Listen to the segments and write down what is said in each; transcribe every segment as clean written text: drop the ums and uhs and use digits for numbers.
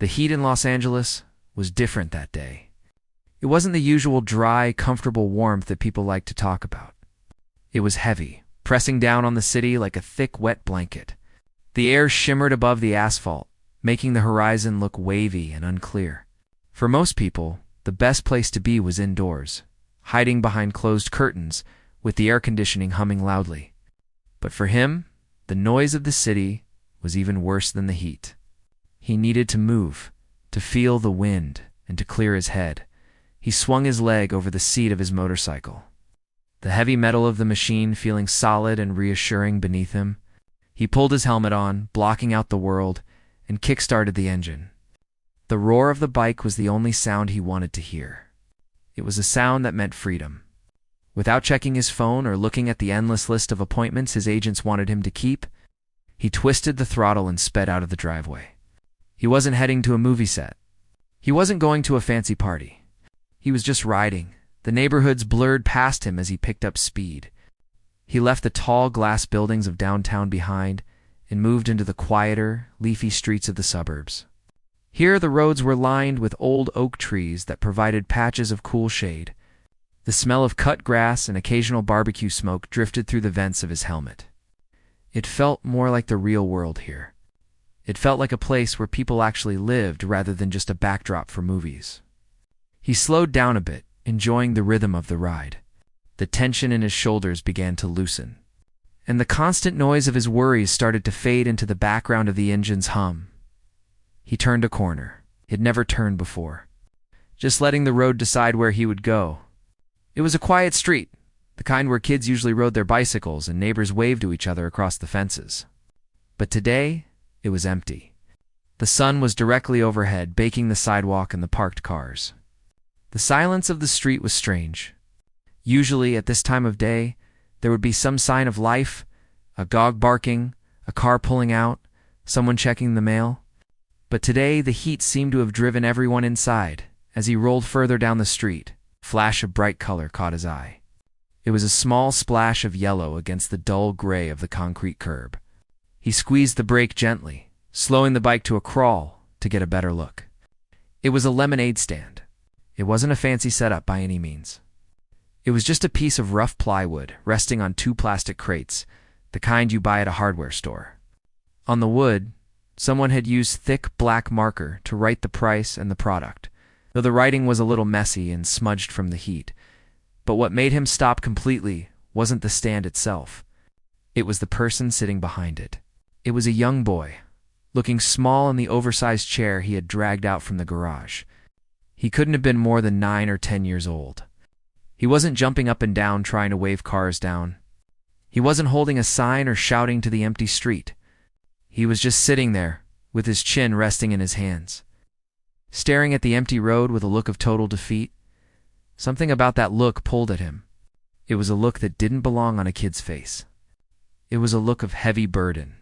The heat in Los Angeles was different that day. It wasn't the usual dry, comfortable warmth that people like to talk about. It was heavy, pressing down on the city like a thick, wet blanket. The air shimmered above the asphalt, making the horizon look wavy and unclear. For most people, the best place to be was indoors, hiding behind closed curtains with the air conditioning humming loudly. But for him, the noise of the city was even worse than the heat. He needed to move, to feel the wind, and to clear his head. He swung his leg over the seat of his motorcycle, the heavy metal of the machine feeling solid and reassuring beneath him. He pulled his helmet on, blocking out the world, and kick-started the engine. The roar of the bike was the only sound he wanted to hear. It was a sound that meant freedom. Without checking his phone or looking at the endless list of appointments his agents wanted him to keep, he twisted the throttle and sped out of the driveway. He wasn't heading to a movie set. He wasn't going to a fancy party. He was just riding. The neighborhoods blurred past him as he picked up speed. He left the tall glass buildings of downtown behind and moved into the quieter, leafy streets of the suburbs. Here the roads were lined with old oak trees that provided patches of cool shade. The smell of cut grass and occasional barbecue smoke drifted through the vents of his helmet. It felt more like the real world here. It felt like a place where people actually lived rather than just a backdrop for movies. He slowed down a bit, enjoying the rhythm of the ride. The tension in his shoulders began to loosen, and the constant noise of his worries started to fade into the background of the engine's hum. He turned a corner. He'd never turned before, just letting the road decide where he would go. It was a quiet street, the kind where kids usually rode their bicycles and neighbors waved to each other across the fences. But today, it was empty. The sun was directly overhead, baking the sidewalk and the parked cars. The silence of the street was strange. Usually, at this time of day, there would be some sign of life, a dog barking, a car pulling out, someone checking the mail. But today, the heat seemed to have driven everyone inside. As he rolled further down the street, a flash of bright color caught his eye. It was a small splash of yellow against the dull gray of the concrete curb. He squeezed the brake gently, slowing the bike to a crawl to get a better look. It was a lemonade stand. It wasn't a fancy setup by any means. It was just a piece of rough plywood resting on two plastic crates, the kind you buy at a hardware store. On the wood, someone had used thick black marker to write the price and the product, though the writing was a little messy and smudged from the heat. But what made him stop completely wasn't the stand itself. It was the person sitting behind it. It was a young boy, looking small in the oversized chair he had dragged out from the garage. He couldn't have been more than 9 or 10 years old. He wasn't jumping up and down trying to wave cars down. He wasn't holding a sign or shouting to the empty street. He was just sitting there, with his chin resting in his hands, staring at the empty road with a look of total defeat. Something about that look pulled at him. It was a look that didn't belong on a kid's face. It was a look of heavy burden.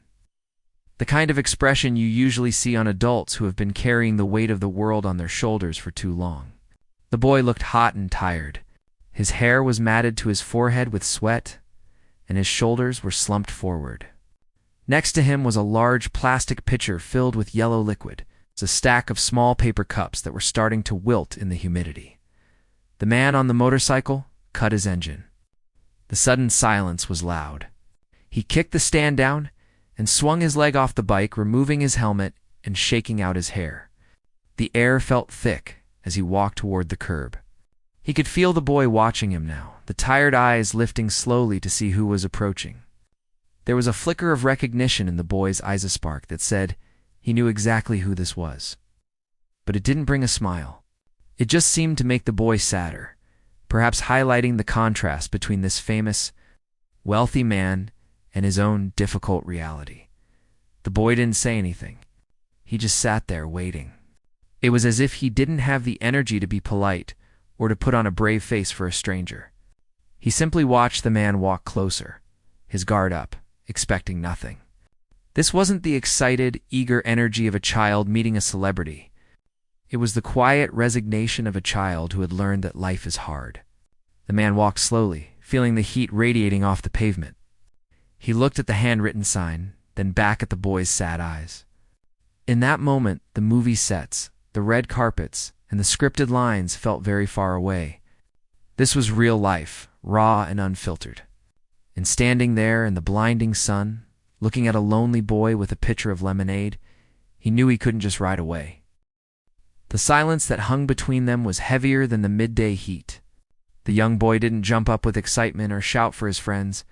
The kind of expression you usually see on adults who have been carrying the weight of the world on their shoulders for too long. The boy looked hot and tired. His hair was matted to his forehead with sweat, and his shoulders were slumped forward. Next to him was a large plastic pitcher filled with yellow liquid, a stack of small paper cups that were starting to wilt in the humidity. The man on the motorcycle cut his engine. The sudden silence was loud. He kicked the stand down and swung his leg off the bike, removing his helmet and shaking out his hair. The air felt thick as he walked toward the curb. He could feel the boy watching him now, the tired eyes lifting slowly to see who was approaching. There was a flicker of recognition in the boy's eyes, a spark that said he knew exactly who this was. But it didn't bring a smile. It just seemed to make the boy sadder, perhaps highlighting the contrast between this famous, wealthy man and his own difficult reality. The boy didn't say anything. He just sat there waiting. It was as if he didn't have the energy to be polite or to put on a brave face for a stranger. He simply watched the man walk closer, his guard up, expecting nothing. This wasn't the excited, eager energy of a child meeting a celebrity. It was the quiet resignation of a child who had learned that life is hard. The man walked slowly, feeling the heat radiating off the pavement. He looked at the handwritten sign, then back at the boy's sad eyes. In that moment, the movie sets, the red carpets, and the scripted lines felt very far away. This was real life, raw and unfiltered. And standing there in the blinding sun, looking at a lonely boy with a pitcher of lemonade, he knew he couldn't just ride away. The silence that hung between them was heavier than the midday heat. The young boy didn't jump up with excitement or shout for his friends.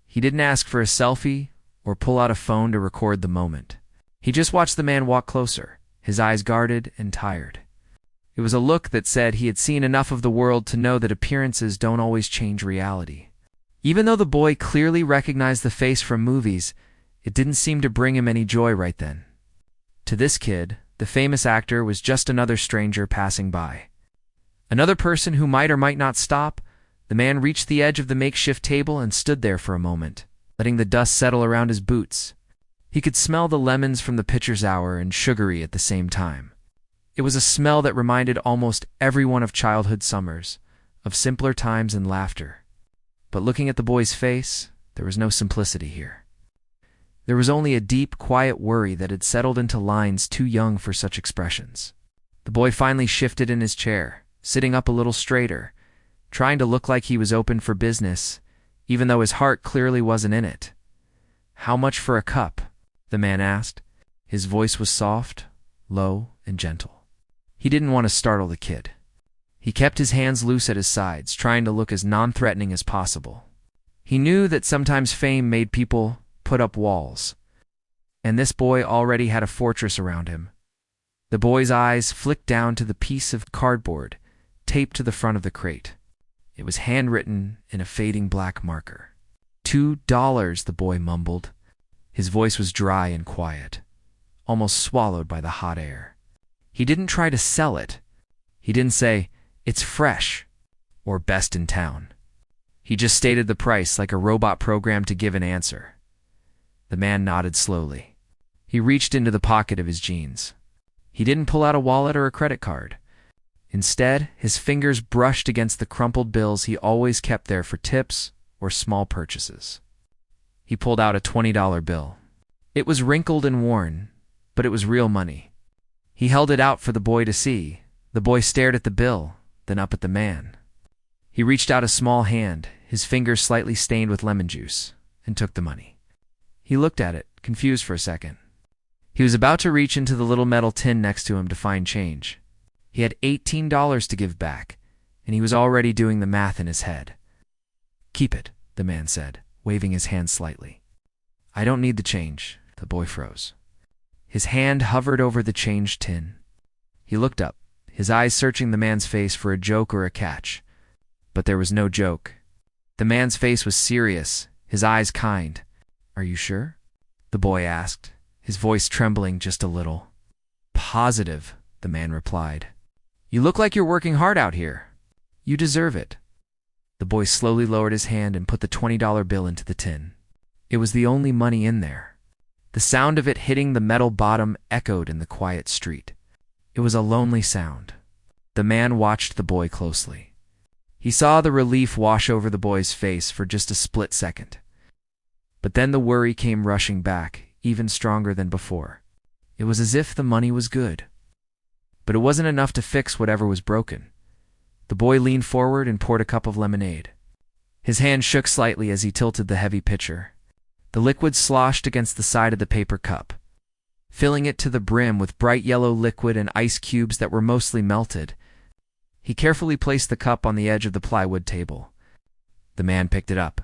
He didn't ask for a selfie or pull out a phone to record the moment. He just watched the man walk closer, his eyes guarded and tired. It was a look that said he had seen enough of the world to know that appearances don't always change reality. Even though the boy clearly recognized the face from movies, it didn't seem to bring him any joy right then. To this kid, the famous actor was just another stranger passing by. Another person who might or might not stop. The man reached the edge of the makeshift table and stood there for a moment, letting the dust settle around his boots. He could smell the lemons from the pitcher's hour and sugary at the same time. It was a smell that reminded almost everyone of childhood summers, of simpler times and laughter. But looking at the boy's face, there was no simplicity here. There was only a deep, quiet worry that had settled into lines too young for such expressions. The boy finally shifted in his chair, sitting up a little straighter, trying to look like he was open for business, even though his heart clearly wasn't in it. "How much for a cup?" the man asked. His voice was soft, low, and gentle. He didn't want to startle the kid. He kept his hands loose at his sides, trying to look as non-threatening as possible. He knew that sometimes fame made people put up walls, and this boy already had a fortress around him. The boy's eyes flicked down to the piece of cardboard taped to the front of the crate. It was handwritten in a fading black marker. $2, the boy mumbled. His voice was dry and quiet, almost swallowed by the hot air. He didn't try to sell it. He didn't say, "It's fresh," or "best in town." He just stated the price like a robot programmed to give an answer. The man nodded slowly. He reached into the pocket of his jeans. He didn't pull out a wallet or a credit card. Instead, his fingers brushed against the crumpled bills he always kept there for tips or small purchases. He pulled out a $20 bill. It was wrinkled and worn, but it was real money. He held it out for the boy to see. The boy stared at the bill, then up at the man. He reached out a small hand, his fingers slightly stained with lemon juice, and took the money. He looked at it, confused for a second. He was about to reach into the little metal tin next to him to find change. He had $18 to give back, and he was already doing the math in his head. "Keep it," the man said, waving his hand slightly. "I don't need the change." The boy froze. His hand hovered over the change tin. He looked up, his eyes searching the man's face for a joke or a catch. But there was no joke. The man's face was serious, his eyes kind. "Are you sure?" the boy asked, his voice trembling just a little. "Positive," the man replied. "You look like you're working hard out here. You deserve it." The boy slowly lowered his hand and put the $20 bill into the tin. It was the only money in there. The sound of it hitting the metal bottom echoed in the quiet street. It was a lonely sound. The man watched the boy closely. He saw the relief wash over the boy's face for just a split second. But then the worry came rushing back, even stronger than before. It was as if the money was good. But it wasn't enough to fix whatever was broken. The boy leaned forward and poured a cup of lemonade. His hand shook slightly as he tilted the heavy pitcher. The liquid sloshed against the side of the paper cup, filling it to the brim with bright yellow liquid and ice cubes that were mostly melted. He carefully placed the cup on the edge of the plywood table. The man picked it up.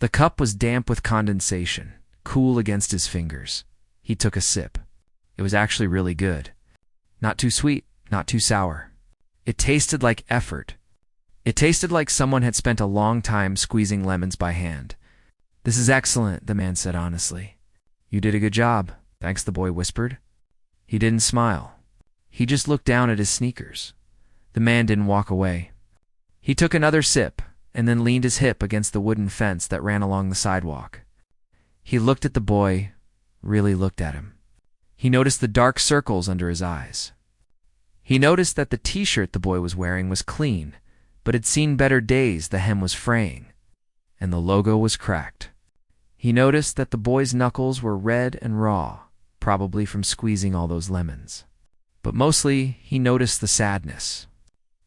The cup was damp with condensation, cool against his fingers. He took a sip. It was actually really good. Not too sweet, not too sour. It tasted like effort. It tasted like someone had spent a long time squeezing lemons by hand. "This is excellent," the man said honestly. "You did a good job, thanks," the boy whispered. He didn't smile. He just looked down at his sneakers. The man didn't walk away. He took another sip and then leaned his hip against the wooden fence that ran along the sidewalk. He looked at the boy, really looked at him. He noticed the dark circles under his eyes. He noticed that the t-shirt the boy was wearing was clean, but had seen better days. The hem was fraying, and the logo was cracked. He noticed that the boy's knuckles were red and raw, probably from squeezing all those lemons. But mostly, he noticed the sadness.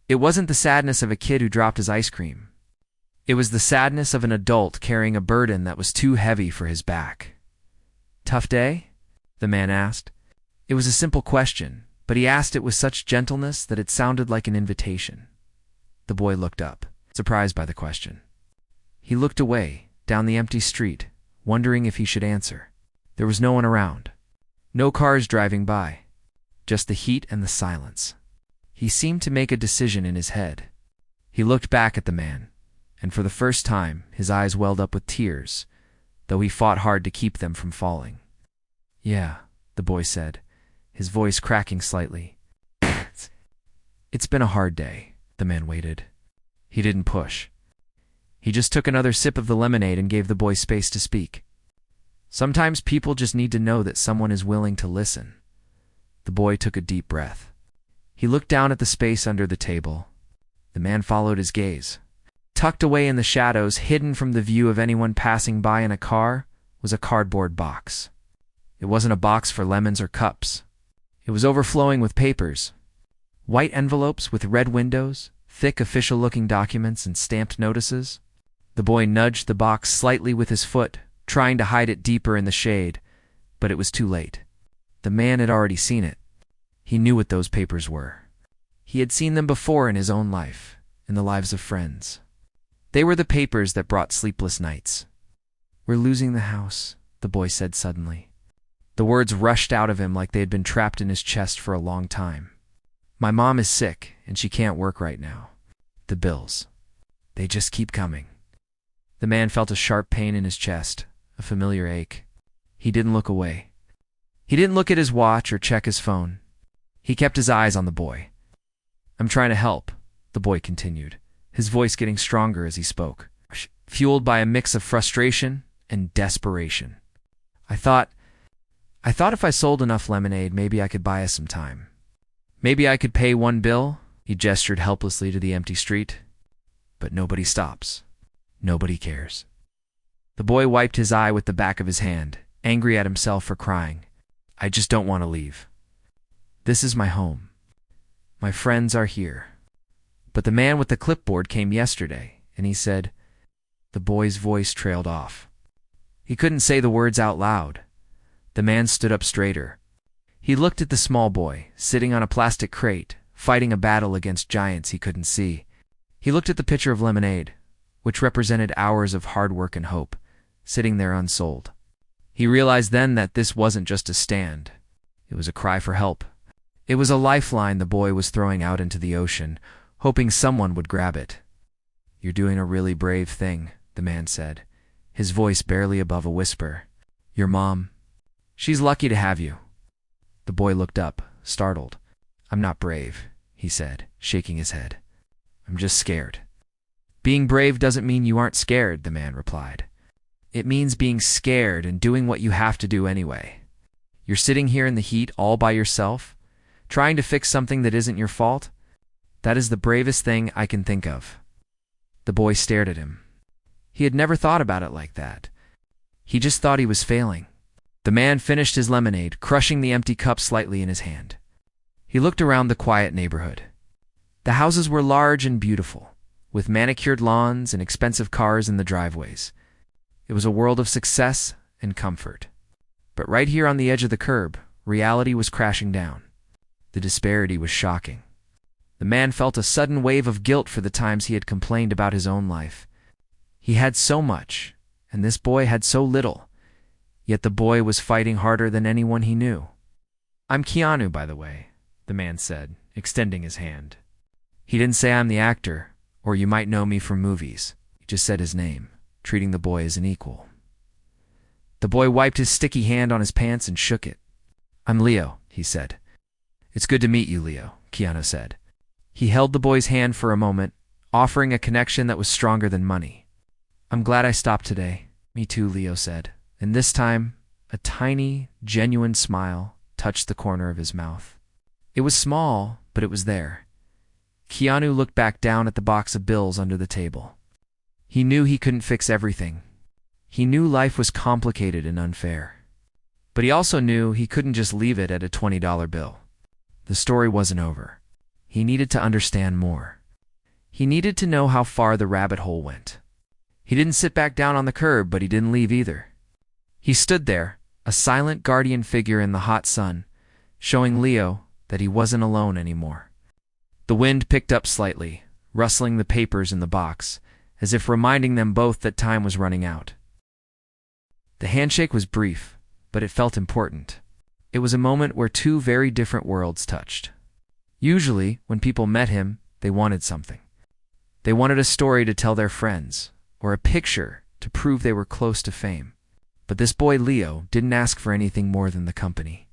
It wasn't the sadness of a kid who dropped his ice cream. It was the sadness of an adult carrying a burden that was too heavy for his back. "Tough day?" the man asked. It was a simple question, but he asked it with such gentleness that it sounded like an invitation. The boy looked up, surprised by the question. He looked away, down the empty street, wondering if he should answer. There was no one around. No cars driving by. Just the heat and the silence. He seemed to make a decision in his head. He looked back at the man, and for the first time his eyes welled up with tears, though he fought hard to keep them from falling. "Yeah," the boy said, his voice cracking slightly. "It's been a hard day." The man waited. He didn't push. He just took another sip of the lemonade and gave the boy space to speak. Sometimes people just need to know that someone is willing to listen. The boy took a deep breath. He looked down at the space under the table. The man followed his gaze. Tucked away in the shadows, hidden from the view of anyone passing by in a car, was a cardboard box. It wasn't a box for lemons or cups. It was overflowing with papers. White envelopes with red windows, thick official-looking documents and stamped notices. The boy nudged the box slightly with his foot, trying to hide it deeper in the shade, but it was too late. The man had already seen it. He knew what those papers were. He had seen them before in his own life, in the lives of friends. They were the papers that brought sleepless nights. "We're losing the house," the boy said suddenly. The words rushed out of him like they had been trapped in his chest for a long time. "My mom is sick, and she can't work right now. The bills. They just keep coming." The man felt a sharp pain in his chest, a familiar ache. He didn't look away. He didn't look at his watch or check his phone. He kept his eyes on the boy. "I'm trying to help," the boy continued, his voice getting stronger as he spoke, fueled by a mix of frustration and desperation. I thought if I sold enough lemonade, maybe I could buy us some time. Maybe I could pay one bill." He gestured helplessly to the empty street. "But nobody stops. Nobody cares." The boy wiped his eye with the back of his hand, angry at himself for crying. "I just don't want to leave. This is my home. My friends are here." But the man with the clipboard came yesterday, and he said. The boy's voice trailed off. He couldn't say the words out loud. The man stood up straighter. He looked at the small boy, sitting on a plastic crate, fighting a battle against giants he couldn't see. He looked at the pitcher of lemonade, which represented hours of hard work and hope, sitting there unsold. He realized then that this wasn't just a stand. It was a cry for help. It was a lifeline the boy was throwing out into the ocean, hoping someone would grab it. "You're doing a really brave thing," the man said, his voice barely above a whisper. "Your mom, she's lucky to have you." The boy looked up, startled. "I'm not brave," he said, shaking his head. "I'm just scared." "Being brave doesn't mean you aren't scared," the man replied. "It means being scared and doing what you have to do anyway. You're sitting here in the heat all by yourself, trying to fix something that isn't your fault. That is the bravest thing I can think of." The boy stared at him. He had never thought about it like that. He just thought he was failing. The man finished his lemonade, crushing the empty cup slightly in his hand. He looked around the quiet neighborhood. The houses were large and beautiful, with manicured lawns and expensive cars in the driveways. It was a world of success and comfort. But right here on the edge of the curb, reality was crashing down. The disparity was shocking. The man felt a sudden wave of guilt for the times he had complained about his own life. He had so much, and this boy had so little. Yet the boy was fighting harder than anyone he knew. "I'm Keanu, by the way," the man said, extending his hand. He didn't say I'm the actor, or you might know me from movies. He just said his name, treating the boy as an equal. The boy wiped his sticky hand on his pants and shook it. "I'm Leo," he said. "It's good to meet you, Leo," Keanu said. He held the boy's hand for a moment, offering a connection that was stronger than money. "I'm glad I stopped today." "Me too," Leo said. And this time, a tiny, genuine smile touched the corner of his mouth. It was small, but it was there. Keanu looked back down at the box of bills under the table. He knew he couldn't fix everything. He knew life was complicated and unfair. But he also knew he couldn't just leave it at a $20 bill. The story wasn't over. He needed to understand more. He needed to know how far the rabbit hole went. He didn't sit back down on the curb, but he didn't leave either. He stood there, a silent guardian figure in the hot sun, showing Leo that he wasn't alone anymore. The wind picked up slightly, rustling the papers in the box, as if reminding them both that time was running out. The handshake was brief, but it felt important. It was a moment where two very different worlds touched. Usually, when people met him, they wanted something. They wanted a story to tell their friends, or a picture to prove they were close to fame. But this boy Leo didn't ask for anything more than the company.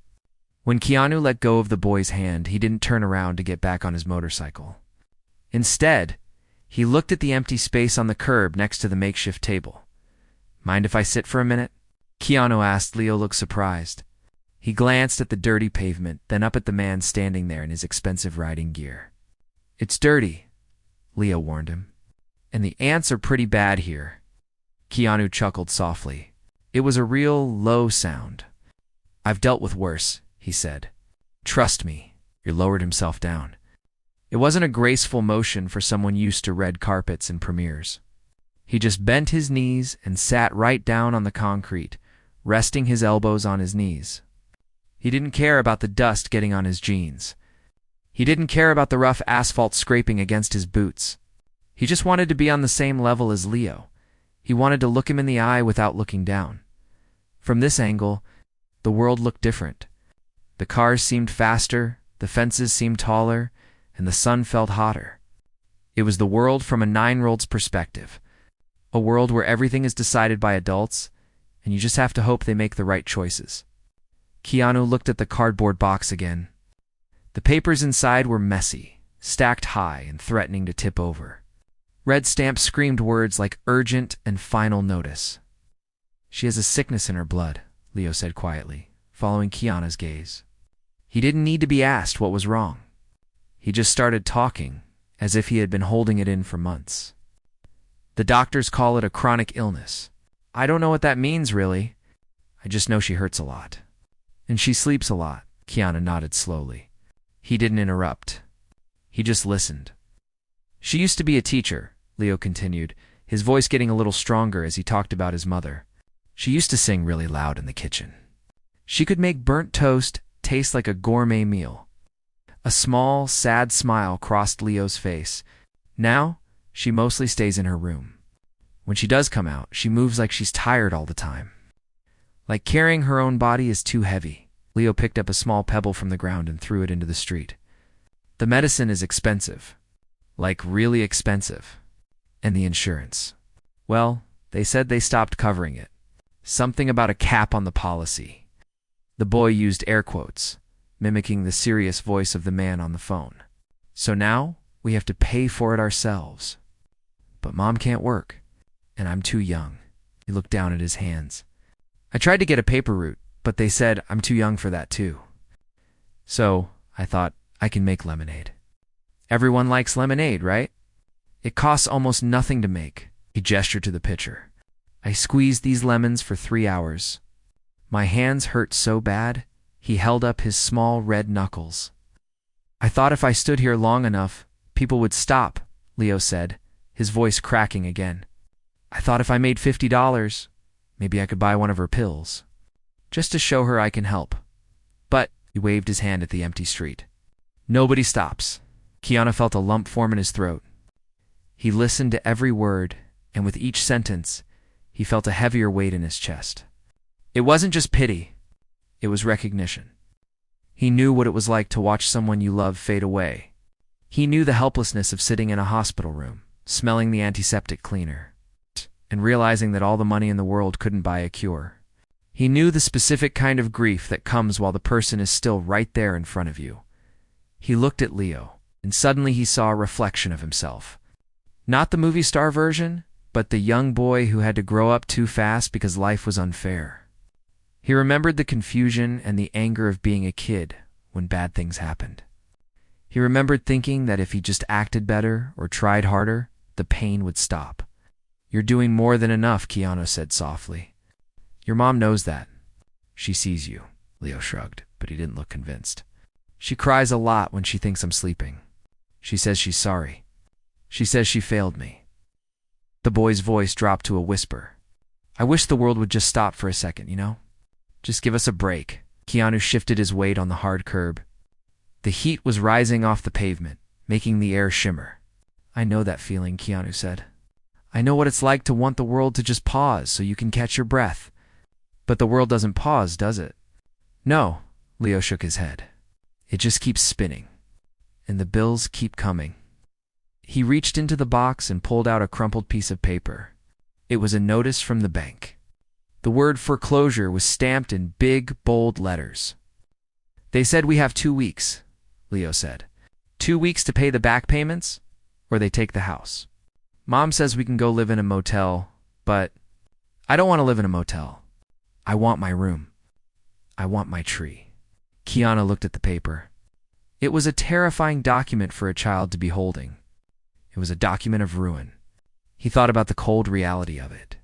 When Keanu let go of the boy's hand, he didn't turn around to get back on his motorcycle. Instead, he looked at the empty space on the curb next to the makeshift table. "Mind if I sit for a minute?" Keanu asked. Leo looked surprised. He glanced at the dirty pavement, then up at the man standing there in his expensive riding gear. "It's dirty," Leo warned him. "And the ants are pretty bad here." Keanu chuckled softly. It was a real low sound. "I've dealt with worse," he said. "Trust me." He lowered himself down. It wasn't a graceful motion for someone used to red carpets and premieres. He just bent his knees and sat right down on the concrete, resting his elbows on his knees. He didn't care about the dust getting on his jeans. He didn't care about the rough asphalt scraping against his boots. He just wanted to be on the same level as Leo. He wanted to look him in the eye without looking down. From this angle, the world looked different. The cars seemed faster, the fences seemed taller, and the sun felt hotter. It was the world from a 9-year-old's perspective. A world where everything is decided by adults, and you just have to hope they make the right choices. Keanu looked at the cardboard box again. The papers inside were messy, stacked high and threatening to tip over. Red stamps screamed words like urgent and final notice. "She has a sickness in her blood," Leo said quietly, following Keanu's gaze. He didn't need to be asked what was wrong. He just started talking, as if he had been holding it in for months. "The doctors call it a chronic illness. I don't know what that means, really. I just know she hurts a lot. And she sleeps a lot." Keanu nodded slowly. He didn't interrupt. He just listened. "She used to be a teacher," Leo continued, his voice getting a little stronger as he talked about his mother. "She used to sing really loud in the kitchen. She could make burnt toast taste like a gourmet meal." A small, sad smile crossed Leo's face. "Now, she mostly stays in her room. When she does come out, she moves like she's tired all the time. Like carrying her own body is too heavy." Leo picked up a small pebble from the ground and threw it into the street. "The medicine is expensive. Like really expensive. And the insurance. Well, they said they stopped covering it. Something about a cap on the policy." The boy used air quotes, mimicking the serious voice of the man on the phone. "So now, we have to pay for it ourselves. But Mom can't work, and I'm too young." He looked down at his hands. "I tried to get a paper route, but they said I'm too young for that too. So, I thought I can make lemonade. Everyone likes lemonade, right? It costs almost nothing to make." He gestured to the pitcher. "I squeezed these lemons for 3 hours. My hands hurt so bad," he held up his small red knuckles. "I thought if I stood here long enough, people would stop," Leo said, his voice cracking again. "I thought if I made $50, maybe I could buy one of her pills. Just to show her I can help. But," he waved his hand at the empty street. "Nobody stops." Keanu felt a lump form in his throat. He listened to every word, and with each sentence, he felt a heavier weight in his chest. It wasn't just pity. It was recognition. He knew what it was like to watch someone you love fade away. He knew the helplessness of sitting in a hospital room, smelling the antiseptic cleaner, and realizing that all the money in the world couldn't buy a cure. He knew the specific kind of grief that comes while the person is still right there in front of you. He looked at Leo, and suddenly he saw a reflection of himself. Not the movie star version, but the young boy who had to grow up too fast because life was unfair. He remembered the confusion and the anger of being a kid when bad things happened. He remembered thinking that if he just acted better or tried harder, the pain would stop. "You're doing more than enough," Keanu said softly. "Your mom knows that. She sees you. Leo shrugged, but he didn't look convinced. She cries a lot when she thinks I'm sleeping. She says she's sorry. She says she failed me. The boy's voice dropped to a whisper. I wish the world would just stop for a second, you know? Just give us a break. Keanu shifted his weight on the hard curb. The heat was rising off the pavement, making the air shimmer. I know that feeling, Keanu said. I know what it's like to want the world to just pause so you can catch your breath. But the world doesn't pause, does it? No, Leo shook his head. It just keeps spinning. And the bills keep coming. He reached into the box and pulled out a crumpled piece of paper. It was a notice from the bank. The word foreclosure was stamped in big, bold letters. They said we have 2 weeks, Leo said. 2 weeks to pay the back payments, or they take the house. Mom says we can go live in a motel, but I don't want to live in a motel. I want my room. I want my tree. Keanu looked at the paper. It was a terrifying document for a child to be holding. It was a document of ruin. He thought about the cold reality of it.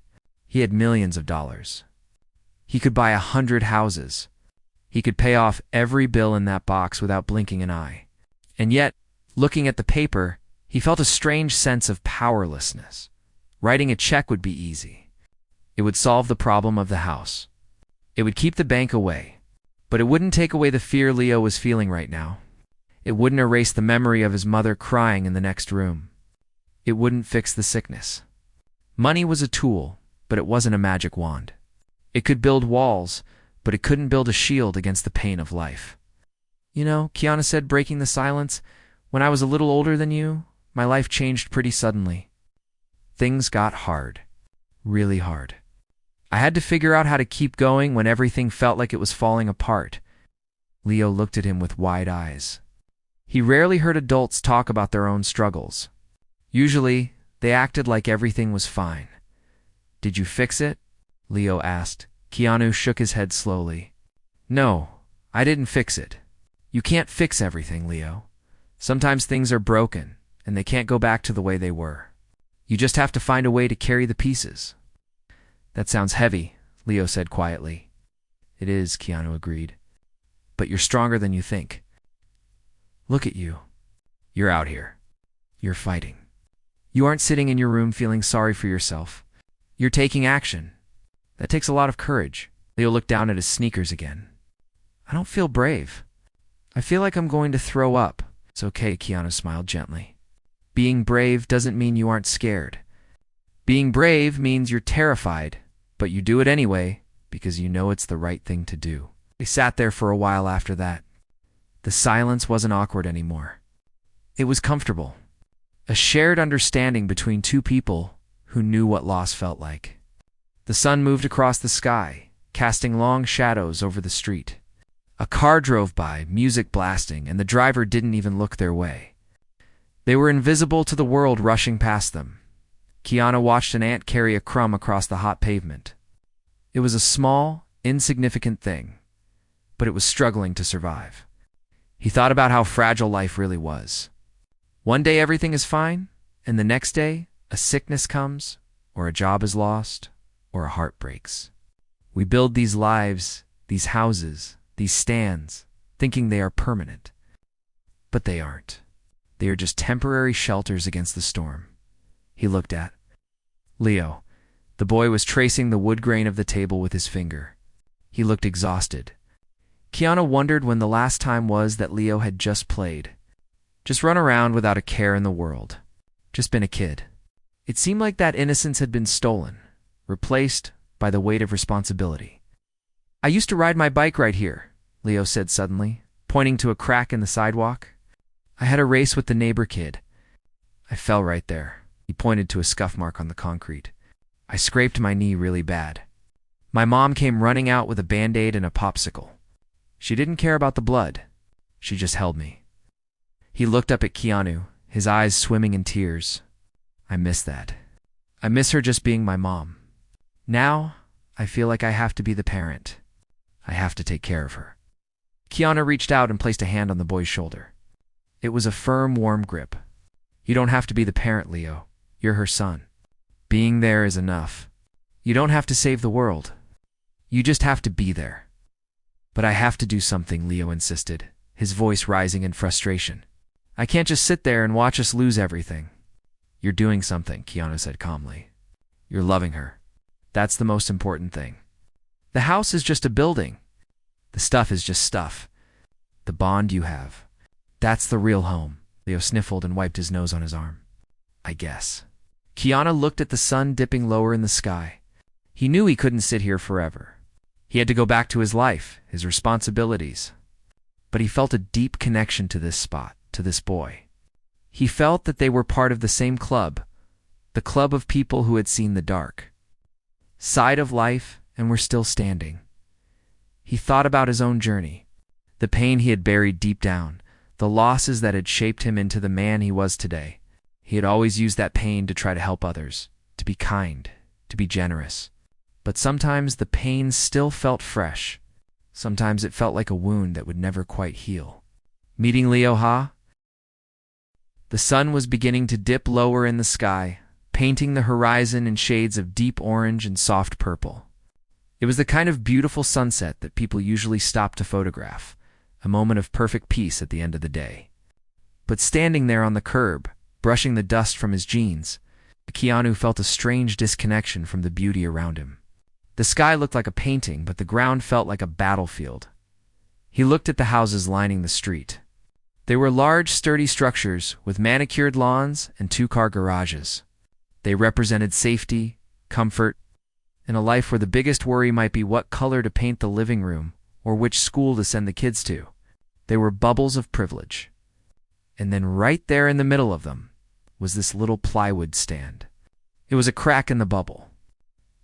He had millions of dollars. He could buy 100 houses. He could pay off every bill in that box without blinking an eye. And yet, looking at the paper, he felt a strange sense of powerlessness. Writing a check would be easy. It would solve the problem of the house. It would keep the bank away. But it wouldn't take away the fear Leo was feeling right now. It wouldn't erase the memory of his mother crying in the next room. It wouldn't fix the sickness. Money was a tool, but it wasn't a magic wand. It could build walls, but it couldn't build a shield against the pain of life. You know, Keanu said, breaking the silence, when I was a little older than you, my life changed pretty suddenly. Things got hard. Really hard. I had to figure out how to keep going when everything felt like it was falling apart. Leo looked at him with wide eyes. He rarely heard adults talk about their own struggles. Usually, they acted like everything was fine. Did you fix it? Leo asked. Keanu shook his head slowly. No, I didn't fix it. You can't fix everything, Leo. Sometimes things are broken, and they can't go back to the way they were. You just have to find a way to carry the pieces. That sounds heavy, Leo said quietly. It is, Keanu agreed. But you're stronger than you think. Look at you. You're out here. You're fighting. You aren't sitting in your room feeling sorry for yourself. You're taking action. That takes a lot of courage. Leo looked down at his sneakers again. I don't feel brave. I feel like I'm going to throw up. It's okay, Keanu smiled gently. Being brave doesn't mean you aren't scared. Being brave means you're terrified, but you do it anyway because you know it's the right thing to do. They sat there for a while after that. The silence wasn't awkward anymore. It was comfortable. A shared understanding between two people who knew what loss felt like. The sun moved across the sky, casting long shadows over the street. A car drove by, music blasting, and the driver didn't even look their way. They were invisible to the world rushing past them. Keanu watched an ant carry a crumb across the hot pavement. It was a small, insignificant thing, but it was struggling to survive. He thought about how fragile life really was. One day everything is fine, and the next day a sickness comes, or a job is lost, or a heart breaks. We build these lives, these houses, these stands, thinking they are permanent. But they aren't. They are just temporary shelters against the storm. He looked at Leo. The boy was tracing the wood grain of the table with his finger. He looked exhausted. Keanu wondered when the last time was that Leo had just played. Just run around without a care in the world. Just been a kid. It seemed like that innocence had been stolen, replaced by the weight of responsibility. I used to ride my bike right here, Leo said suddenly, pointing to a crack in the sidewalk. I had a race with the neighbor kid. I fell right there. He pointed to a scuff mark on the concrete. I scraped my knee really bad. My mom came running out with a Band-Aid and a popsicle. She didn't care about the blood. She just held me. He looked up at Keanu, his eyes swimming in tears. I miss that. I miss her just being my mom. Now, I feel like I have to be the parent. I have to take care of her. Keanu reached out and placed a hand on the boy's shoulder. It was a firm, warm grip. You don't have to be the parent, Leo. You're her son. Being there is enough. You don't have to save the world. You just have to be there. But I have to do something, Leo insisted, his voice rising in frustration. I can't just sit there and watch us lose everything. You're doing something, Keanu said calmly. You're loving her. That's the most important thing. The house is just a building. The stuff is just stuff. The bond you have. That's the real home. Leo sniffled and wiped his nose on his arm. I guess. Keanu looked at the sun dipping lower in the sky. He knew he couldn't sit here forever. He had to go back to his life, his responsibilities. But he felt a deep connection to this spot, to this boy. He felt that they were part of the same club, the club of people who had seen the dark side of life and were still standing. He thought about his own journey, the pain he had buried deep down, the losses that had shaped him into the man he was today. He had always used that pain to try to help others, to be kind, to be generous. But sometimes the pain still felt fresh. Sometimes it felt like a wound that would never quite heal. Meeting Leo, huh? The sun was beginning to dip lower in the sky, painting the horizon in shades of deep orange and soft purple. It was the kind of beautiful sunset that people usually stop to photograph, a moment of perfect peace at the end of the day. But standing there on the curb, brushing the dust from his jeans, Keanu felt a strange disconnection from the beauty around him. The sky looked like a painting, but the ground felt like a battlefield. He looked at the houses lining the street. They were large, sturdy structures with manicured lawns and two-car garages. They represented safety, comfort, and a life where the biggest worry might be what color to paint the living room or which school to send the kids to. They were bubbles of privilege. And then right there in the middle of them was this little plywood stand. It was a crack in the bubble.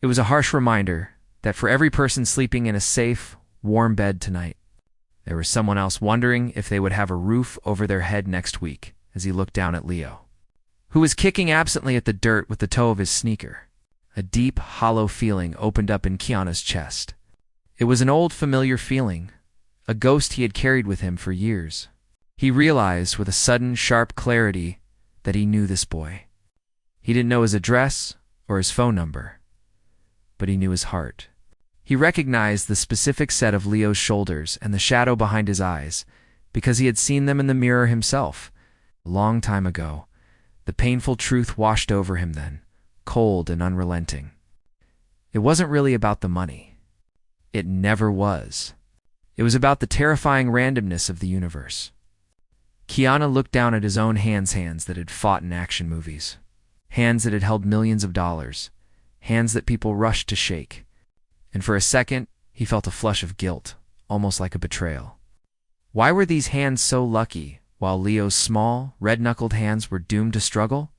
It was a harsh reminder that for every person sleeping in a safe, warm bed tonight, there was someone else wondering if they would have a roof over their head next week. As he looked down at Leo, who was kicking absently at the dirt with the toe of his sneaker. A deep, hollow feeling opened up in Keanu's chest. It was an old, familiar feeling, a ghost he had carried with him for years. He realized with a sudden, sharp clarity that he knew this boy. He didn't know his address or his phone number, but he knew his heart. He recognized the specific set of Leo's shoulders and the shadow behind his eyes because he had seen them in the mirror himself. A long time ago, the painful truth washed over him then, cold and unrelenting. It wasn't really about the money. It never was. It was about the terrifying randomness of the universe. Keanu looked down at his own hands that had fought in action movies. Hands that had held millions of dollars. Hands that people rushed to shake. And for a second, he felt a flush of guilt, almost like a betrayal. Why were these hands so lucky, while Leo's small, red-knuckled hands were doomed to struggle?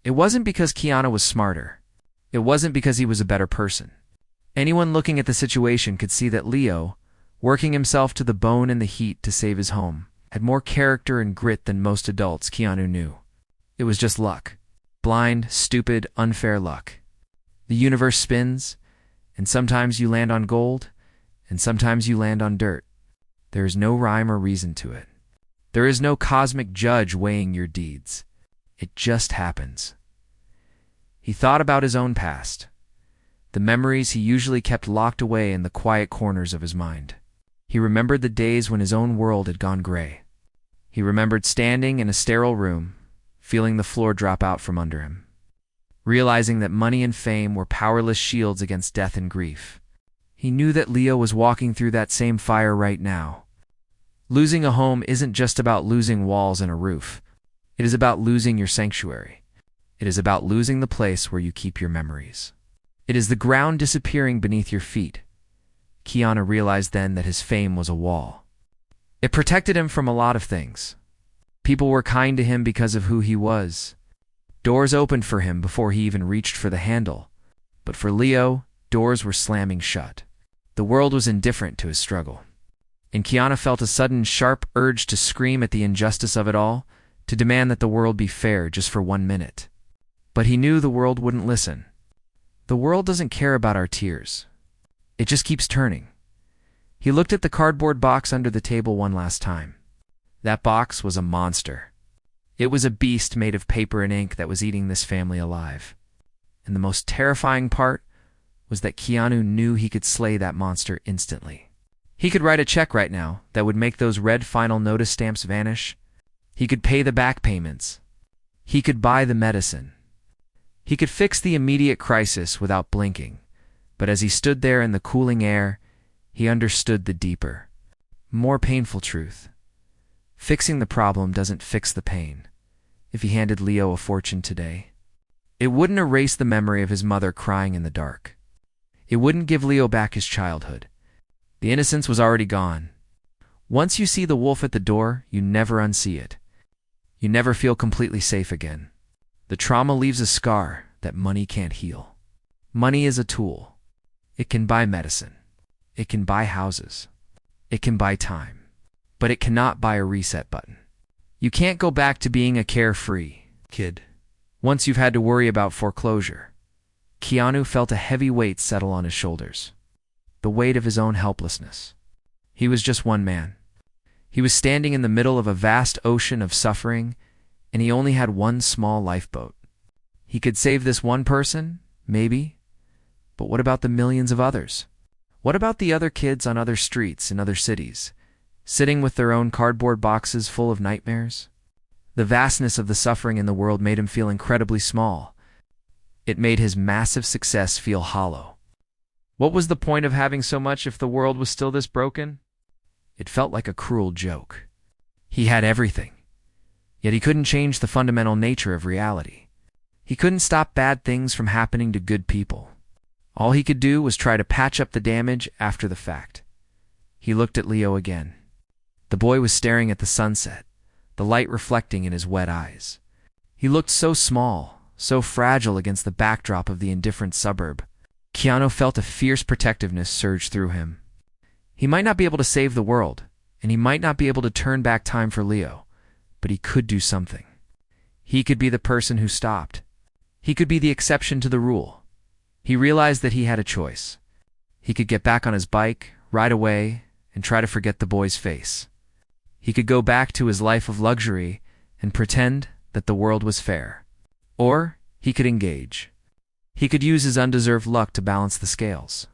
It wasn't because Keanu was smarter. It wasn't because he was a better person. Anyone looking at the situation could see that Leo, working himself to the bone in the heat to save his home, had more character and grit than most adults Keanu knew. It was just luck. Blind, stupid, unfair luck. The universe spins, and sometimes you land on gold, and sometimes you land on dirt. There is no rhyme or reason to it. There is no cosmic judge weighing your deeds. It just happens. He thought about his own past, the memories he usually kept locked away in the quiet corners of his mind. He remembered the days when his own world had gone gray. He remembered standing in a sterile room, feeling the floor drop out from under him, realizing that money and fame were powerless shields against death and grief. He knew that Leo was walking through that same fire right now. Losing a home isn't just about losing walls and a roof. It is about losing your sanctuary. It is about losing the place where you keep your memories. It is the ground disappearing beneath your feet. Keanu realized then that his fame was a wall. It protected him from a lot of things. People were kind to him because of who he was. Doors opened for him before he even reached for the handle. But for Leo, doors were slamming shut. The world was indifferent to his struggle. And Keanu felt a sudden, sharp urge to scream at the injustice of it all, to demand that the world be fair just for 1 minute. But he knew the world wouldn't listen. The world doesn't care about our tears. It just keeps turning. He looked at the cardboard box under the table one last time. That box was a monster. It was a beast made of paper and ink that was eating this family alive. And the most terrifying part was that Keanu knew he could slay that monster instantly. He could write a check right now that would make those red final notice stamps vanish. He could pay the back payments. He could buy the medicine. He could fix the immediate crisis without blinking. But as he stood there in the cooling air, he understood the deeper, more painful truth. Fixing the problem doesn't fix the pain. If he handed Leo a fortune today, it wouldn't erase the memory of his mother crying in the dark. It wouldn't give Leo back his childhood. The innocence was already gone. Once you see the wolf at the door, you never unsee it. You never feel completely safe again. The trauma leaves a scar that money can't heal. Money is a tool. It can buy medicine. It can buy houses. It can buy time. But it cannot buy a reset button. You can't go back to being a carefree kid once you've had to worry about foreclosure. Keanu felt a heavy weight settle on his shoulders. The weight of his own helplessness. He was just one man. He was standing in the middle of a vast ocean of suffering, and he only had one small lifeboat. He could save this one person, maybe, but what about the millions of others? What about the other kids on other streets in other cities, sitting with their own cardboard boxes full of nightmares? The vastness of the suffering in the world made him feel incredibly small. It made his massive success feel hollow. What was the point of having so much if the world was still this broken? It felt like a cruel joke. He had everything, yet he couldn't change the fundamental nature of reality. He couldn't stop bad things from happening to good people. All he could do was try to patch up the damage after the fact. He looked at Leo again. The boy was staring at the sunset, the light reflecting in his wet eyes. He looked so small, so fragile against the backdrop of the indifferent suburb. Keanu felt a fierce protectiveness surge through him. He might not be able to save the world, and he might not be able to turn back time for Leo, but he could do something. He could be the person who stopped. He could be the exception to the rule. He realized that he had a choice. He could get back on his bike, ride away, and try to forget the boy's face. He could go back to his life of luxury and pretend that the world was fair. Or he could engage. He could use his undeserved luck to balance the scales.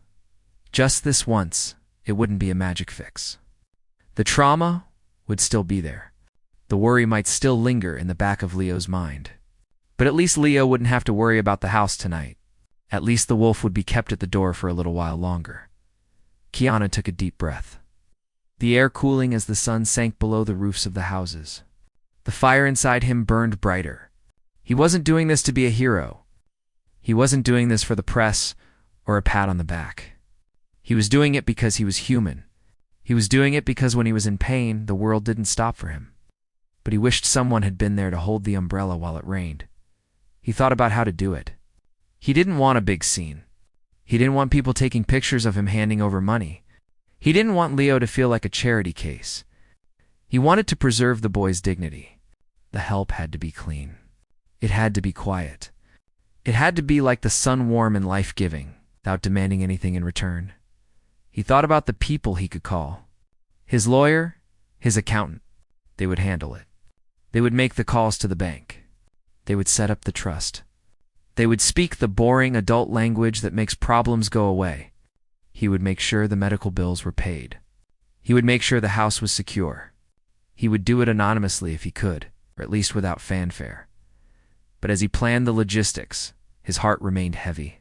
Just this once, it wouldn't be a magic fix. The trauma would still be there. The worry might still linger in the back of Leo's mind. But at least Leo wouldn't have to worry about the house tonight. At least the wolf would be kept at the door for a little while longer. Keanu took a deep breath. The air cooling as the sun sank below the roofs of the houses. The fire inside him burned brighter. He wasn't doing this to be a hero. He wasn't doing this for the press or a pat on the back. He was doing it because he was human. He was doing it because when he was in pain, the world didn't stop for him. But he wished someone had been there to hold the umbrella while it rained. He thought about how to do it. He didn't want a big scene. He didn't want people taking pictures of him handing over money. He didn't want Leo to feel like a charity case. He wanted to preserve the boy's dignity. The help had to be clean. It had to be quiet. It had to be like the sun warm and life-giving, without demanding anything in return. He thought about the people he could call. His lawyer, his accountant. They would handle it. They would make the calls to the bank. They would set up the trust. They would speak the boring adult language that makes problems go away. He would make sure the medical bills were paid. He would make sure the house was secure. He would do it anonymously if he could, or at least without fanfare. But as he planned the logistics, his heart remained heavy.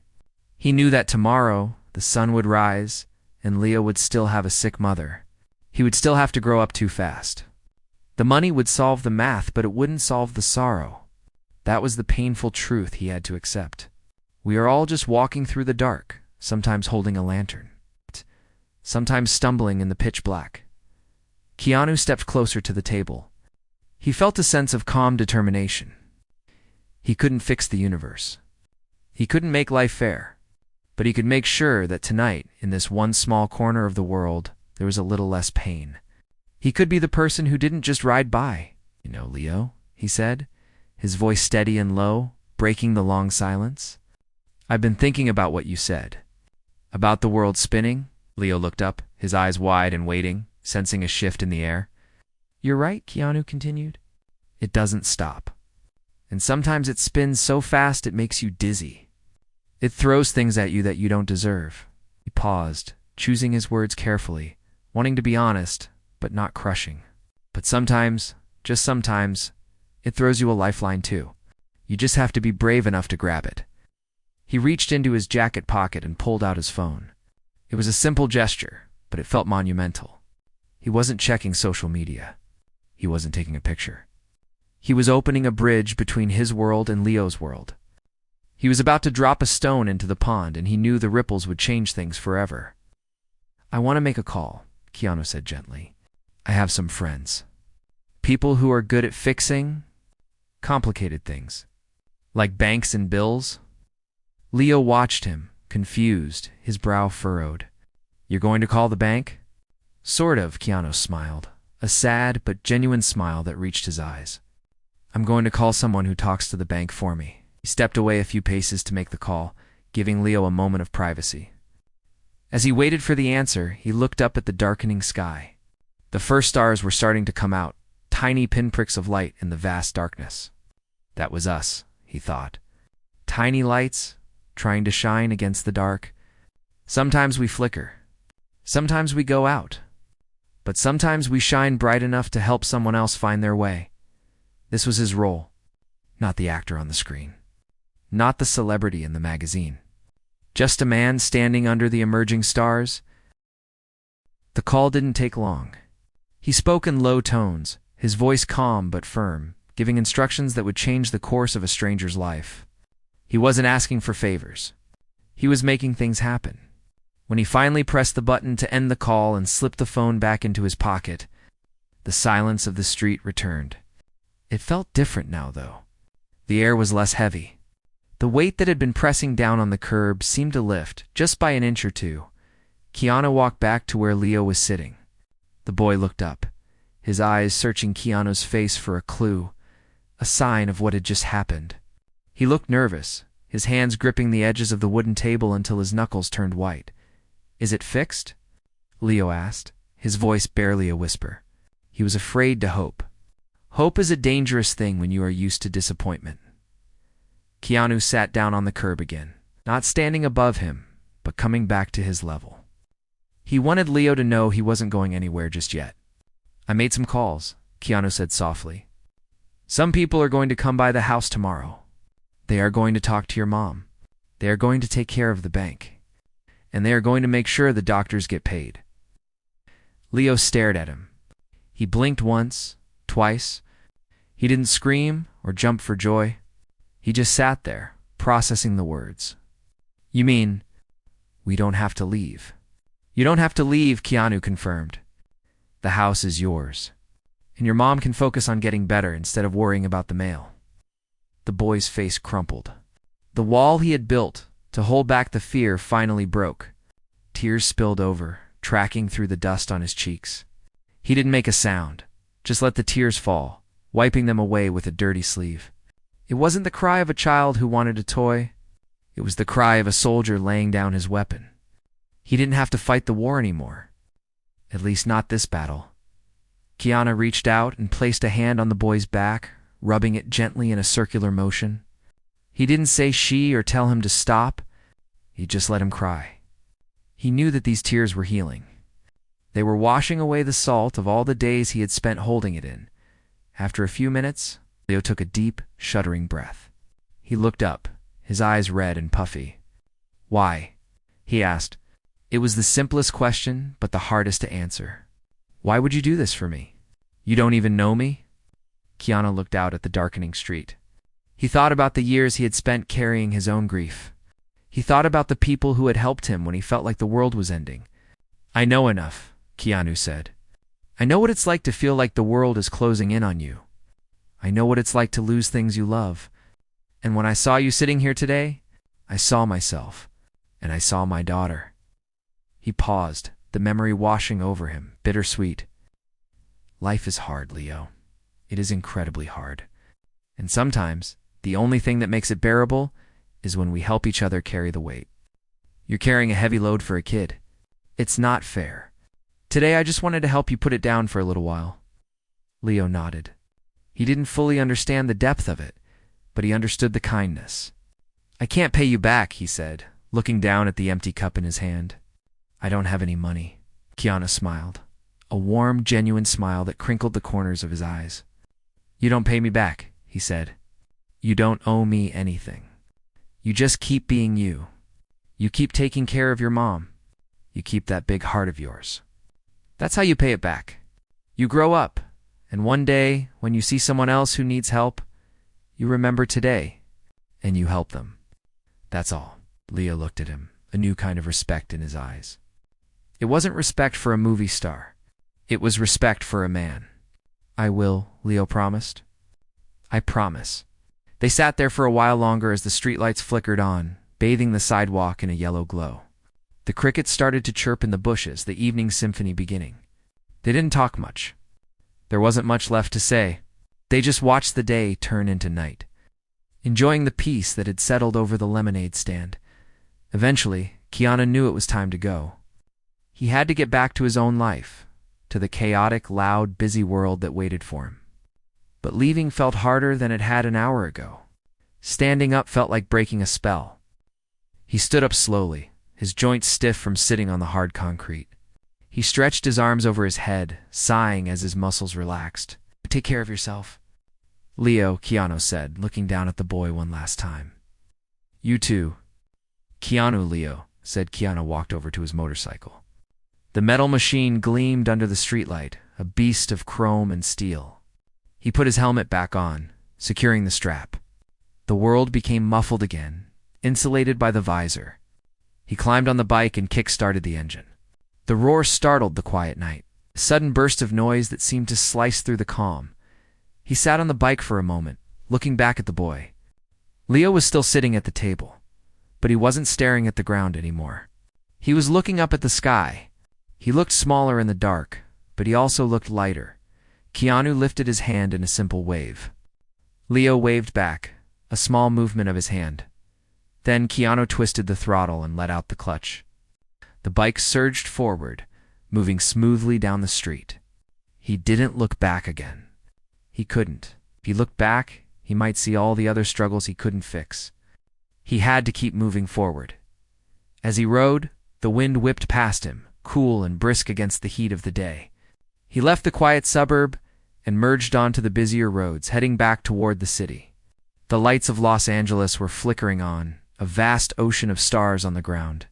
He knew that tomorrow the sun would rise, and Leo would still have a sick mother. He would still have to grow up too fast. The money would solve the math, but it wouldn't solve the sorrow. That was the painful truth he had to accept. We are all just walking through the dark, sometimes holding a lantern, sometimes stumbling in the pitch black. Keanu stepped closer to the table. He felt a sense of calm determination. He couldn't fix the universe. He couldn't make life fair. But he could make sure that tonight, in this one small corner of the world, there was a little less pain. He could be the person who didn't just ride by. "You know, Leo," he said, his voice steady and low, breaking the long silence. "I've been thinking about what you said. About the world spinning." Leo looked up, his eyes wide and waiting, sensing a shift in the air. "You're right," Keanu continued. "It doesn't stop. And sometimes it spins so fast it makes you dizzy. It throws things at you that you don't deserve." He paused, choosing his words carefully, wanting to be honest, but not crushing. But sometimes, just sometimes, it throws you a lifeline too. You just have to be brave enough to grab it. He reached into his jacket pocket and pulled out his phone. It was a simple gesture, but it felt monumental. He wasn't checking social media. He wasn't taking a picture. He was opening a bridge between his world and Leo's world. He was about to drop a stone into the pond, and he knew the ripples would change things forever. "I want to make a call," Keanu said gently. "I have some friends. People who are good at fixing complicated things, like banks and bills." Leo watched him, confused, his brow furrowed. "You're going to call the bank?" "Sort of," Keanu smiled, a sad but genuine smile that reached his eyes. "I'm going to call someone who talks to the bank for me." He stepped away a few paces to make the call, giving Leo a moment of privacy. As he waited for the answer, he looked up at the darkening sky. The first stars were starting to come out, tiny pinpricks of light in the vast darkness. That was us, he thought. Tiny lights, trying to shine against the dark. Sometimes we flicker. Sometimes we go out. But sometimes we shine bright enough to help someone else find their way. This was his role, not the actor on the screen. Not the celebrity in the magazine. Just a man standing under the emerging stars. The call didn't take long. He spoke in low tones, his voice calm but firm, giving instructions that would change the course of a stranger's life. He wasn't asking for favors. He was making things happen. When he finally pressed the button to end the call and slipped the phone back into his pocket, the silence of the street returned. It felt different now, though. The air was less heavy. The weight that had been pressing down on the curb seemed to lift, just by an inch or two. Keanu walked back to where Leo was sitting. The boy looked up, his eyes searching Keanu's face for a clue, a sign of what had just happened. He looked nervous, his hands gripping the edges of the wooden table until his knuckles turned white. "Is it fixed?" Leo asked, his voice barely a whisper. He was afraid to hope. Hope is a dangerous thing when you are used to disappointment. Keanu sat down on the curb again, not standing above him, but coming back to his level. He wanted Leo to know he wasn't going anywhere just yet. "I made some calls," Keanu said softly. "Some people are going to come by the house tomorrow. They are going to talk to your mom. They are going to take care of the bank. And they are going to make sure the doctors get paid." Leo stared at him. He blinked once, twice. He didn't scream or jump for joy. He just sat there, processing the words. "You mean, we don't have to leave?" "You don't have to leave," Keanu confirmed. "The house is yours. And your mom can focus on getting better instead of worrying about the mail." The boy's face crumpled. The wall he had built to hold back the fear finally broke. Tears spilled over, tracking through the dust on his cheeks. He didn't make a sound, just let the tears fall, wiping them away with a dirty sleeve. It wasn't the cry of a child who wanted a toy. It was the cry of a soldier laying down his weapon. He didn't have to fight the war anymore. At least not this battle. Keanu reached out and placed a hand on the boy's back, rubbing it gently in a circular motion. He didn't say she or tell him to stop. He just let him cry. He knew that these tears were healing. They were washing away the salt of all the days he had spent holding it in. After a few minutes, Leo took a deep, shuddering breath. He looked up, his eyes red and puffy. "Why?" he asked. It was the simplest question, but the hardest to answer. "Why would you do this for me? You don't even know me?" Keanu looked out at the darkening street. He thought about the years he had spent carrying his own grief. He thought about the people who had helped him when he felt like the world was ending. "I know enough," Keanu said. "I know what it's like to feel like the world is closing in on you. I know what it's like to lose things you love. And when I saw you sitting here today, I saw myself, and I saw my daughter." He paused, the memory washing over him, bittersweet. Life is hard, Leo. It is incredibly hard. And sometimes, the only thing that makes it bearable is when we help each other carry the weight. You're carrying a heavy load for a kid. It's not fair. Today I just wanted to help you put it down for a little while. Leo nodded. He didn't fully understand the depth of it, but he understood the kindness. "I can't pay you back," he said, looking down at the empty cup in his hand. "I don't have any money." Keanu smiled, a warm, genuine smile that crinkled the corners of his eyes. "You don't pay me back," he said. "You don't owe me anything. You just keep being you. You keep taking care of your mom. You keep that big heart of yours. That's how you pay it back. You grow up, and one day, when you see someone else who needs help, you remember today, and you help them. That's all." Leo looked at him, a new kind of respect in his eyes. It wasn't respect for a movie star. It was respect for a man. "I will," Leo promised. "I promise." They sat there for a while longer as the streetlights flickered on, bathing the sidewalk in a yellow glow. The crickets started to chirp in the bushes, the evening symphony beginning. They didn't talk much. There wasn't much left to say. They just watched the day turn into night, enjoying the peace that had settled over the lemonade stand. Eventually, Keanu knew it was time to go. He had to get back to his own life, to the chaotic, loud, busy world that waited for him. But leaving felt harder than it had an hour ago. Standing up felt like breaking a spell. He stood up slowly, his joints stiff from sitting on the hard concrete. He stretched his arms over his head, sighing as his muscles relaxed. "Take care of yourself." "Leo," Keanu said, looking down at the boy one last time. "You too." "Keanu, Leo," said. Keanu walked over to his motorcycle. The metal machine gleamed under the streetlight, a beast of chrome and steel. He put his helmet back on, securing the strap. The world became muffled again, insulated by the visor. He climbed on the bike and kick-started the engine. The roar startled the quiet night, a sudden burst of noise that seemed to slice through the calm. He sat on the bike for a moment, looking back at the boy. Leo was still sitting at the table, but he wasn't staring at the ground anymore. He was looking up at the sky. He looked smaller in the dark, but he also looked lighter. Keanu lifted his hand in a simple wave. Leo waved back, a small movement of his hand. Then Keanu twisted the throttle and let out the clutch. The bike surged forward, moving smoothly down the street. He didn't look back again. He couldn't. If he looked back, he might see all the other struggles he couldn't fix. He had to keep moving forward. As he rode, the wind whipped past him, cool and brisk against the heat of the day. He left the quiet suburb and merged onto the busier roads, heading back toward the city. The lights of Los Angeles were flickering on, a vast ocean of stars on the ground.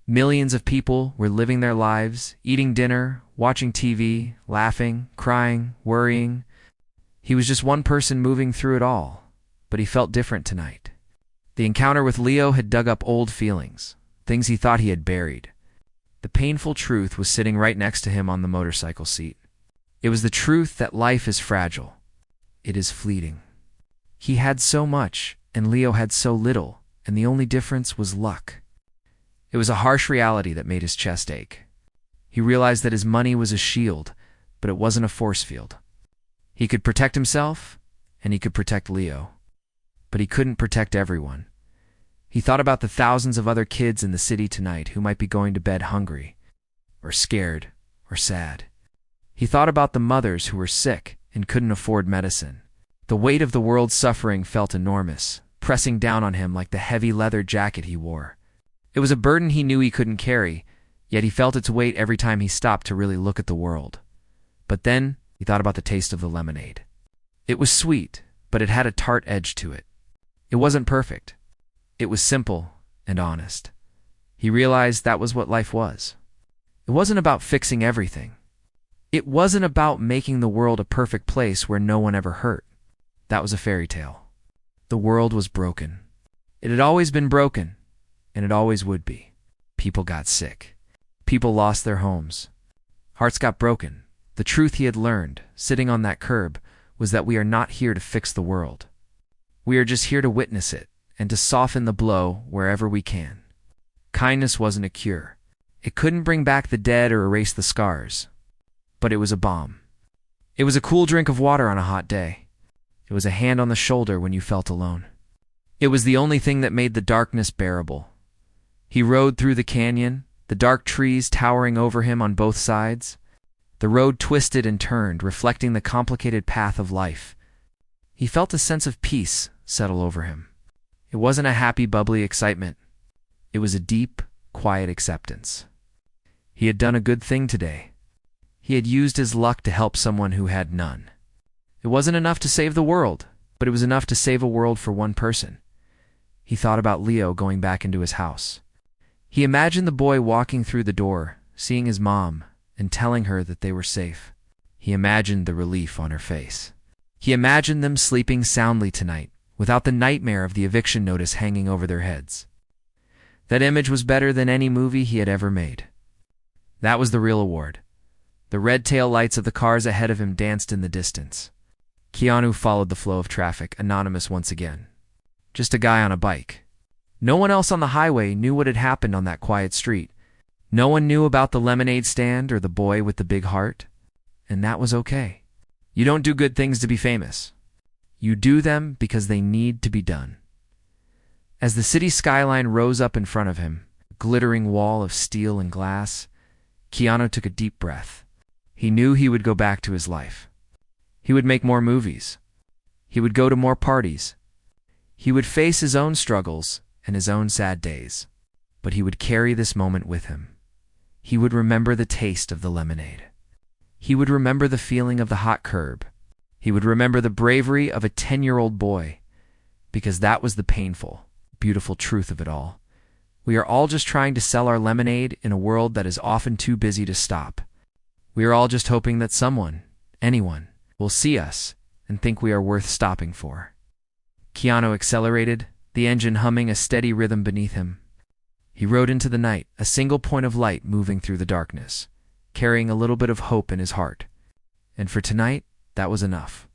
Millions of people were living their lives, eating dinner, watching TV, laughing, crying, worrying. He was just one person moving through it all, but he felt different tonight. The encounter with Leo had dug up old feelings, things he thought he had buried. The painful truth was sitting right next to him on the motorcycle seat. It was the truth that life is fragile. It is fleeting. He had so much, and Leo had so little, and the only difference was luck. It was a harsh reality that made his chest ache. He realized that his money was a shield, but it wasn't a force field. He could protect himself, and he could protect Leo. But he couldn't protect everyone. He thought about the thousands of other kids in the city tonight who might be going to bed hungry, or scared, or sad. He thought about the mothers who were sick and couldn't afford medicine. The weight of the world's suffering felt enormous, pressing down on him like the heavy leather jacket he wore. It was a burden he knew he couldn't carry, yet he felt its weight every time he stopped to really look at the world. But then he thought about the taste of the lemonade. It was sweet, but it had a tart edge to it. It wasn't perfect. It was simple and honest. He realized that was what life was. It wasn't about fixing everything. It wasn't about making the world a perfect place where no one ever hurt. That was a fairy tale. The world was broken. It had always been broken, and it always would be. People got sick. People lost their homes. Hearts got broken. The truth he had learned, sitting on that curb, was that we are not here to fix the world. We are just here to witness it, and to soften the blow wherever we can. Kindness wasn't a cure. It couldn't bring back the dead or erase the scars. But it was a balm. It was a cool drink of water on a hot day. It was a hand on the shoulder when you felt alone. It was the only thing that made the darkness bearable. He rode through the canyon, the dark trees towering over him on both sides. The road twisted and turned, reflecting the complicated path of life. He felt a sense of peace settle over him. It wasn't a happy, bubbly excitement. It was a deep, quiet acceptance. He had done a good thing today. He had used his luck to help someone who had none. It wasn't enough to save the world, but it was enough to save a world for one person. He thought about Leo going back into his house. He imagined the boy walking through the door, seeing his mom, and telling her that they were safe. He imagined the relief on her face. He imagined them sleeping soundly tonight, without the nightmare of the eviction notice hanging over their heads. That image was better than any movie he had ever made. That was the real award. The red tail lights of the cars ahead of him danced in the distance. Keanu followed the flow of traffic, anonymous once again. Just a guy on a bike. No one else on the highway knew what had happened on that quiet street. No one knew about the lemonade stand or the boy with the big heart. And that was okay. You don't do good things to be famous. You do them because they need to be done. As the city skyline rose up in front of him, a glittering wall of steel and glass, Keanu took a deep breath. He knew he would go back to his life. He would make more movies. He would go to more parties. He would face his own struggles and his own sad days. But he would carry this moment with him. He would remember the taste of the lemonade. He would remember the feeling of the hot curb. He would remember the bravery of a 10-year-old boy, because that was the painful, beautiful truth of it all. We are all just trying to sell our lemonade in a world that is often too busy to stop. We are all just hoping that someone, anyone, will see us and think we are worth stopping for. Keanu accelerated, the engine humming a steady rhythm beneath him. He rode into the night, a single point of light moving through the darkness, carrying a little bit of hope in his heart. And for tonight, that was enough.